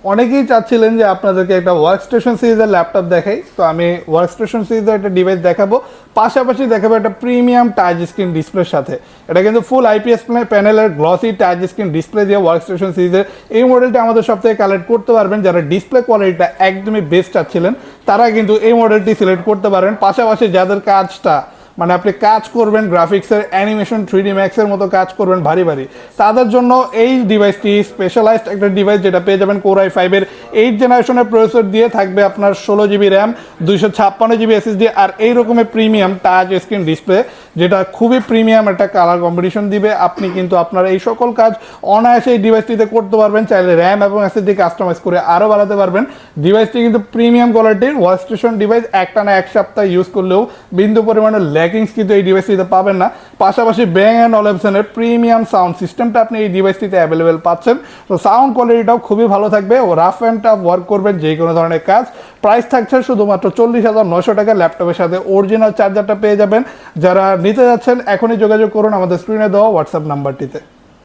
অনেকেই চাচ্ছিলেন যে আপনাদেরকে একটা ওয়ার্কস্টেশন সিরিজের ল্যাপটপ দেখাই, তো আমি ওয়ার্কস্টেশন সিরিজের একটা ডিভাইস দেখাবো, পাশাপাশি দেখাবো একটা প্রিমিয়াম টাচ স্ক্রিন ডিসপ্লের সাথে। এটা কিন্তু ফুল আইপিএস প্যানেলের গ্লসি টাচ স্ক্রিন ডিসপ্লে দিয়ে ওয়ার্কস্টেশন সিরিজের এই মডেলটা আমাদের সব থেকে কালেক্ট করতে পারবেন। যারা ডিসপ্লে কোয়ালিটিটা একদমই বেস্ট চাচ্ছিলেন তারা কিন্তু এই মডেলটি সিলেক্ট করতে পারেন। পাশাপাশি যাদের কাজটা মানে আপনি কাজ করবেন গ্রাফিক্সের অ্যানিমেশন 3D ম্যাক্সের মতো কাজ করবেন ভারী ভারী, তাদের জন্য এই ডিভাইসটি স্পেশালাইজড একটা ডিভাইস, যেটা পেয়ে যাবেন Core i5-এর 8th জেনারেশনের প্রসেসর দিয়ে, থাকবে আপনার 16GB র্যাম, 256GB SSD, আর এই রকমের প্রিমিয়াম টাচ স্ক্রিন ডিসপ্লে, যেটা খুবই প্রিমিয়াম একটা কালার কম্বিনেশন দিবে। আপনি কিন্তু আপনার এই সকল কাজ অনায়াসে এই ডিভাইসটিতে করতে পারবেন। চাইলে র্যাম এবং SSD কাস্টমাইজ করে আরও বাড়াতে পারবেন। ডিভাইসটি কিন্তু প্রিমিয়াম কোয়ালিটির ওয়ার্কস্টেশন ডিভাইস, একটানা এক সপ্তাহ ইউজ করলেও বিন্দু পরিমাণের ল্যাকিংস কিন্তু এই ডিভাইসটিতে পাবেন না। পাশাপাশি Bang & Olufsen'ের প্রিমিয়াম সাউন্ড সিস্টেমটা আপনি এই ডিভাইসটিতে অ্যাভেলেবেল পাচ্ছেন। তো সাউন্ড কোয়ালিটিটাও খুবই ভালো থাকবে, ও রাফ অ্যান্ড টাফ ওয়ার্ক করবেন যে কোনো ধরনের কাজ। প্রাইস থাকছে শুধুমাত্র 40,900 টাকা। ল্যাপটপের সাথে অরিজিনাল চার্জারটা পেয়ে যাবেন। যারা নিতে যাচ্ছেন এখনই যোগাযোগ করুন আমাদের স্ক্রিনে দেওয়া হোয়াটসঅ্যাপ নাম্বারটিতে।